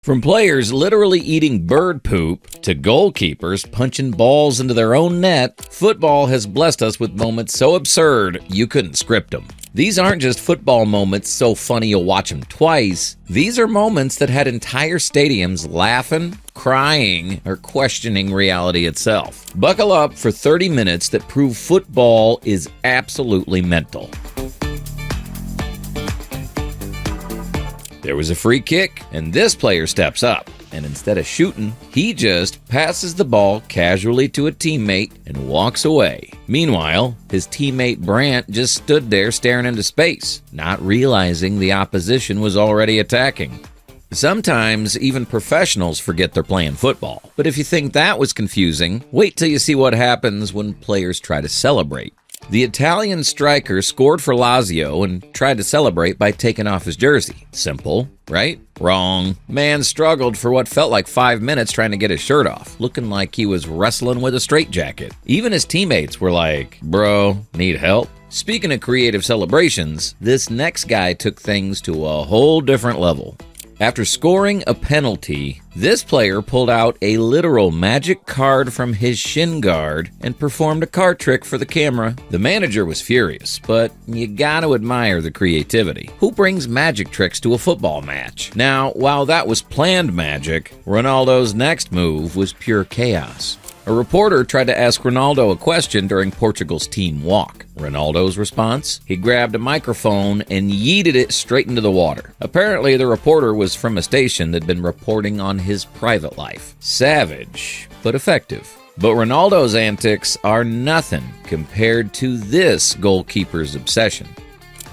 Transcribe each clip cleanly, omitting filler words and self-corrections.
From players literally eating bird poop to goalkeepers punching balls into their own net, football has blessed us with moments so absurd you couldn't script them. These aren't just football moments so funny you'll watch them twice. These are moments that had entire stadiums laughing, crying, or questioning reality itself. Buckle up for 30 minutes that prove football is absolutely mental. There was a free kick, and this player steps up, and instead of shooting, he just passes the ball casually to a teammate and walks away. Meanwhile, his teammate Brant just stood there staring into space, not realizing the opposition was already attacking. Sometimes even professionals forget they're playing football. But if you think that was confusing, wait till you see what happens when players try to celebrate. The Italian striker scored for Lazio and tried to celebrate by taking off his jersey. Simple, right? Wrong. Man struggled for what felt like 5 minutes trying to get his shirt off, looking like he was wrestling with a straitjacket. Even his teammates were like, "Bro, need help?" Speaking of creative celebrations, this next guy took things to a whole different level. After scoring a penalty, this player pulled out a literal magic card from his shin guard and performed a card trick for the camera. The manager was furious, but you gotta admire the creativity. Who brings magic tricks to a football match? Now, while that was planned magic, Ronaldo's next move was pure chaos. A reporter tried to ask Ronaldo a question during Portugal's team walk. Ronaldo's response? He grabbed a microphone and yeeted it straight into the water. Apparently, the reporter was from a station that had been reporting on his private life. Savage, but effective. But Ronaldo's antics are nothing compared to this goalkeeper's obsession.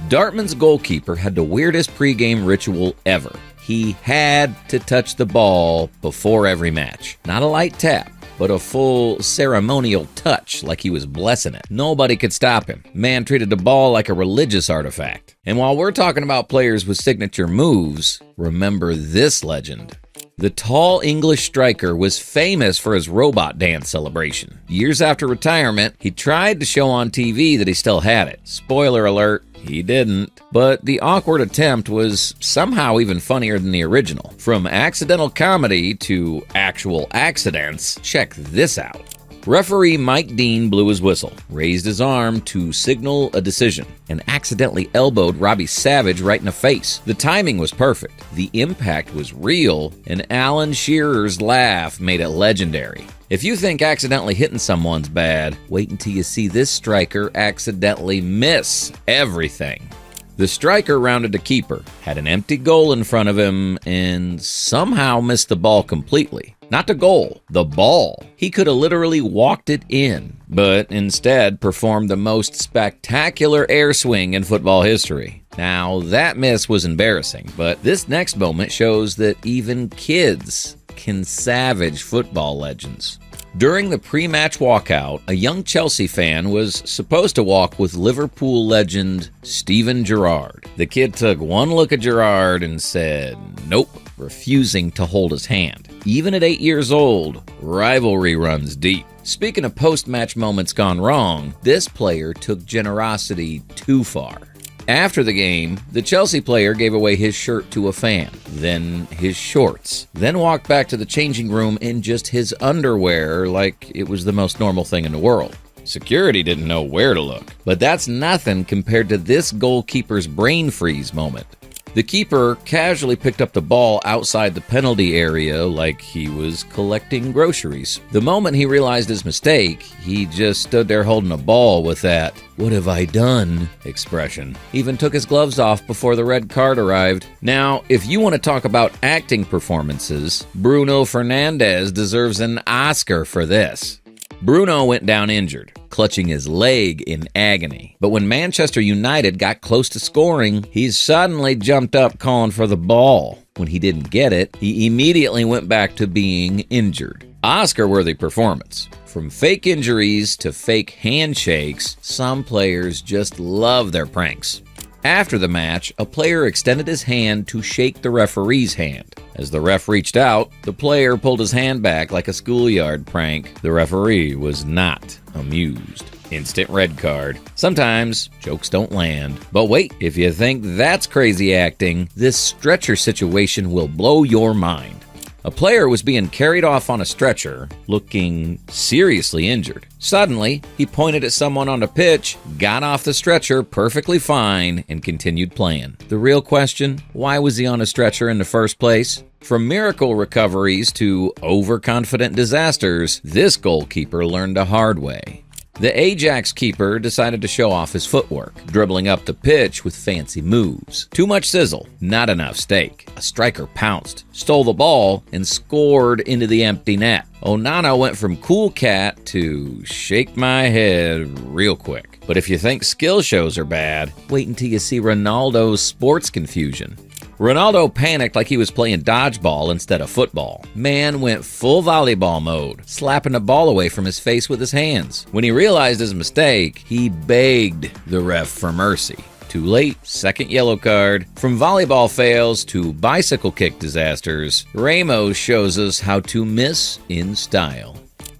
Dortmund's goalkeeper had the weirdest pregame ritual ever. He had to touch the ball before every match. Not a light tap, but a full ceremonial touch like he was blessing it. Nobody could stop him. Man treated the ball like a religious artifact. And while we're talking about players with signature moves, remember this legend. The tall English striker was famous for his robot dance celebration. Years after retirement, he tried to show on TV that he still had it. Spoiler alert, he didn't. But the awkward attempt was somehow even funnier than the original. From accidental comedy to actual accidents, check this out. Referee Mike Dean blew his whistle, raised his arm to signal a decision, and accidentally elbowed Robbie Savage right in the face. The timing was perfect, the impact was real, and Alan Shearer's laugh made it legendary. If you think accidentally hitting someone's bad, wait until you see this striker accidentally miss everything. The striker rounded the keeper, had an empty goal in front of him, and somehow missed the ball completely. Not the goal, the ball. He could have literally walked it in, but instead performed the most spectacular air swing in football history. Now, that miss was embarrassing, but this next moment shows that even kids can savage football legends. During the pre-match walkout, a young Chelsea fan was supposed to walk with Liverpool legend Steven Gerrard. The kid took one look at Gerrard and said, nope, refusing to hold his hand. Even at 8 years old, rivalry runs deep. Speaking of post-match moments gone wrong, this player took generosity too far. After the game, the Chelsea player gave away his shirt to a fan, then his shorts, then walked back to the changing room in just his underwear like it was the most normal thing in the world. Security didn't know where to look, but that's nothing compared to this goalkeeper's brain freeze moment. The keeper casually picked up the ball outside the penalty area like he was collecting groceries. The moment he realized his mistake, he just stood there holding a ball with that "what have I done" expression. Even took his gloves off before the red card arrived. Now, if you want to talk about acting performances, Bruno Fernandes deserves an Oscar for this. Bruno went down injured, clutching his leg in agony. But when Manchester United got close to scoring, he suddenly jumped up calling for the ball. When he didn't get it, he immediately went back to being injured. Oscar-worthy performance. From fake injuries to fake handshakes, some players just love their pranks. After the match, a player extended his hand to shake the referee's hand. As the ref reached out, the player pulled his hand back like a schoolyard prank. The referee was not amused. Instant red card. Sometimes jokes don't land. But wait, if you think that's crazy acting, this stretcher situation will blow your mind. A player was being carried off on a stretcher, looking seriously injured. Suddenly, he pointed at someone on the pitch, got off the stretcher perfectly fine, and continued playing. The real question, why was he on a stretcher in the first place? From miracle recoveries to overconfident disasters, this goalkeeper learned the hard way. The Ajax keeper decided to show off his footwork, dribbling up the pitch with fancy moves. Too much sizzle, not enough steak. A striker pounced, stole the ball, and scored into the empty net. Onana went from cool cat to shake my head real quick. But if you think skill shows are bad, wait until you see Ronaldo's sports confusion. Ronaldo panicked like he was playing dodgeball instead of football. Man went full volleyball mode, slapping the ball away from his face with his hands. When he realized his mistake, he begged the ref for mercy. Too late, second yellow card. From volleyball fails to bicycle kick disasters, Ramos shows us how to miss in style.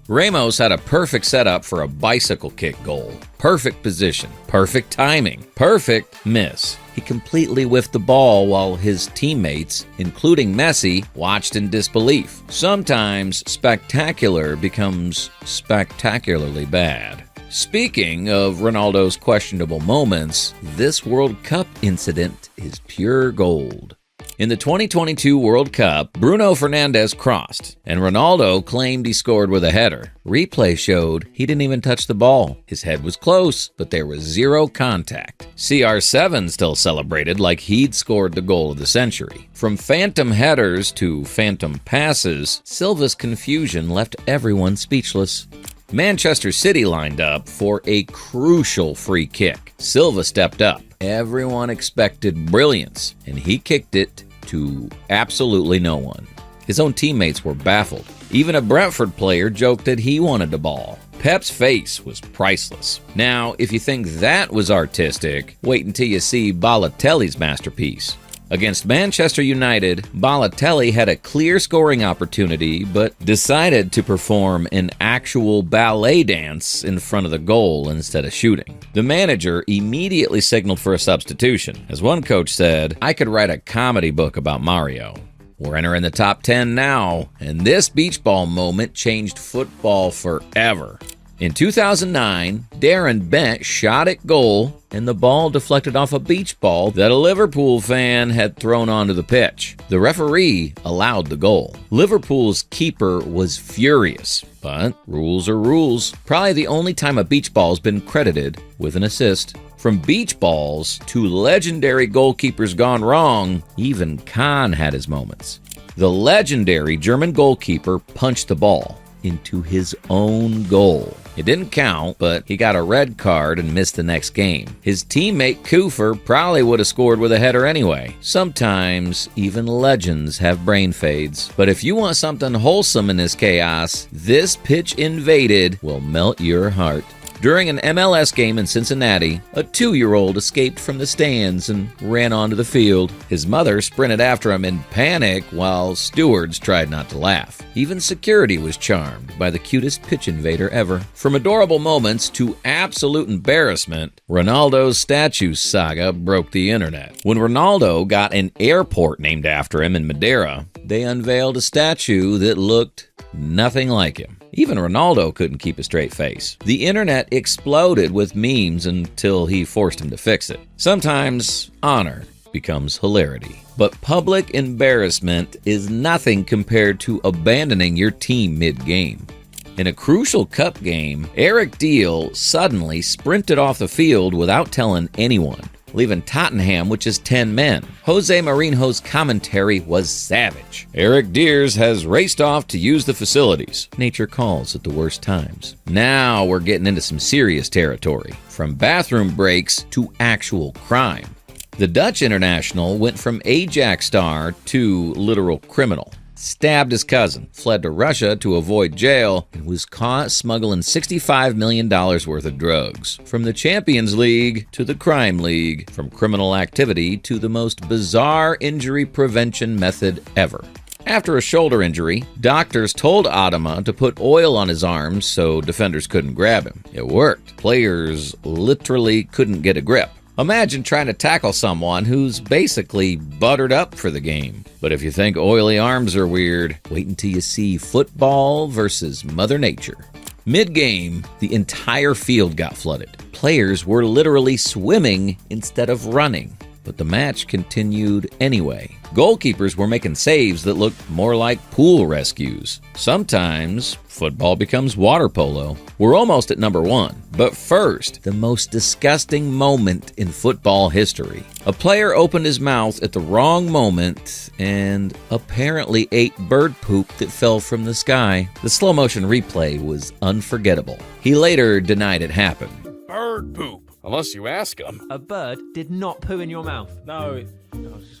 Ramos had a perfect setup for a bicycle kick goal. Perfect position, perfect timing, perfect miss. He completely whiffed the ball while his teammates, including Messi, watched in disbelief. Sometimes spectacular becomes spectacularly bad. Speaking of Ronaldo's questionable moments, this World Cup incident is pure gold. In the 2022 World Cup, Bruno Fernandes crossed, and Ronaldo claimed he scored with a header. Replay showed he didn't even touch the ball. His head was close, but there was zero contact. CR7 still celebrated like he'd scored the goal of the century. From phantom headers to phantom passes, Silva's confusion left everyone speechless. Manchester City lined up for a crucial free kick. Silva stepped up. Everyone expected brilliance, and he kicked it to absolutely no one. His own teammates were baffled. Even a Brentford player joked that he wanted the ball. Pep's face was priceless. Now, if you think that was artistic, wait until you see Balotelli's masterpiece. Against Manchester United, Balotelli had a clear scoring opportunity, but decided to perform an actual ballet dance in front of the goal instead of shooting. The manager immediately signaled for a substitution. As one coach said, "I could write a comedy book about Mario." We're entering the top 10 now, and this beach ball moment changed football forever. In 2009, Darren Bent shot at goal, and the ball deflected off a beach ball that a Liverpool fan had thrown onto the pitch. The referee allowed the goal. Liverpool's keeper was furious, but rules are rules. Probably the only time a beach ball's been credited with an assist. From beach balls to legendary goalkeepers gone wrong, even Kahn had his moments. The legendary German goalkeeper punched the ball into his own goal. It didn't count, but he got a red card and missed the next game. His teammate Kufer probably would have scored with a header anyway. Sometimes even legends have brain fades. But if you want something wholesome in this chaos, this pitch invaded will melt your heart. During an MLS game in Cincinnati, a 2-year-old escaped from the stands and ran onto the field. His mother sprinted after him in panic while stewards tried not to laugh. Even security was charmed by the cutest pitch invader ever. From adorable moments to absolute embarrassment, Ronaldo's statue saga broke the internet. When Ronaldo got an airport named after him in Madeira, they unveiled a statue that looked nothing like him. Even Ronaldo couldn't keep a straight face. The internet exploded with memes until he forced him to fix it. Sometimes honor becomes hilarity. But public embarrassment is nothing compared to abandoning your team mid-game. In a crucial cup game, Eric Deal suddenly sprinted off the field without telling anyone, leaving Tottenham with just 10 men. Jose Mourinho's commentary was savage. Eric Diers has raced off to use the facilities. Nature calls at the worst times. Now we're getting into some serious territory, from bathroom breaks to actual crime. The Dutch international went from Ajax star to literal criminal. Stabbed his cousin, fled to Russia to avoid jail, and was caught smuggling $65 million worth of drugs. From the Champions League to the Crime League, from criminal activity to the most bizarre injury prevention method ever. After a shoulder injury, doctors told Adama to put oil on his arms so defenders couldn't grab him. It worked. Players literally couldn't get a grip. Imagine trying to tackle someone who's basically buttered up for the game. But if you think oily arms are weird, wait until you see football versus Mother Nature. Mid-game, the entire field got flooded. Players were literally swimming instead of running. But the match continued anyway. Goalkeepers were making saves that looked more like pool rescues. Sometimes, football becomes water polo. We're almost at number 1. But first, the most disgusting moment in football history. A player opened his mouth at the wrong moment and apparently ate bird poop that fell from the sky. The slow motion replay was unforgettable. He later denied it happened. Bird poop. Unless you ask him. A bird did not poo in your mouth. No.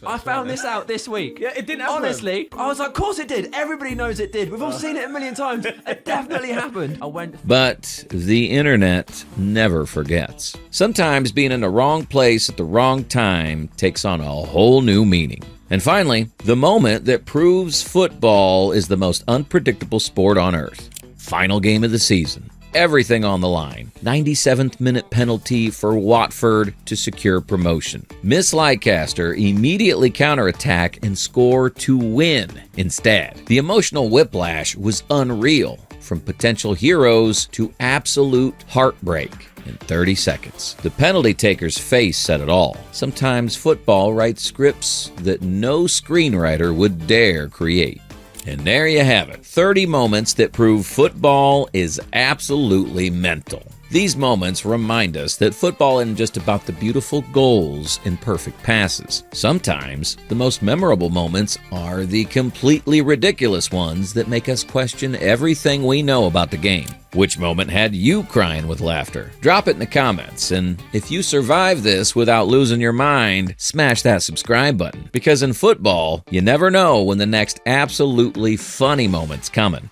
I found this out this week. Yeah, it didn't happen. Honestly, I was like, of course it did. Everybody knows it did. We've all seen it a million times. It definitely happened. I went. But the internet never forgets. Sometimes being in the wrong place at the wrong time takes on a whole new meaning. And finally, the moment that proves football is the most unpredictable sport on earth. Final game of the season. Everything on the line. 97th minute penalty for Watford to secure promotion. Miss Leicester immediately counterattack and score to win instead. The emotional whiplash was unreal, from potential heroes to absolute heartbreak in 30 seconds. The penalty taker's face said it all. Sometimes football writes scripts that no screenwriter would dare create. And there you have it, 30 moments that prove football is absolutely mental. These moments remind us that football isn't just about the beautiful goals and perfect passes. Sometimes, the most memorable moments are the completely ridiculous ones that make us question everything we know about the game. Which moment had you crying with laughter? Drop it in the comments, and if you survive this without losing your mind, smash that subscribe button. Because in football, you never know when the next absolutely funny moment's coming.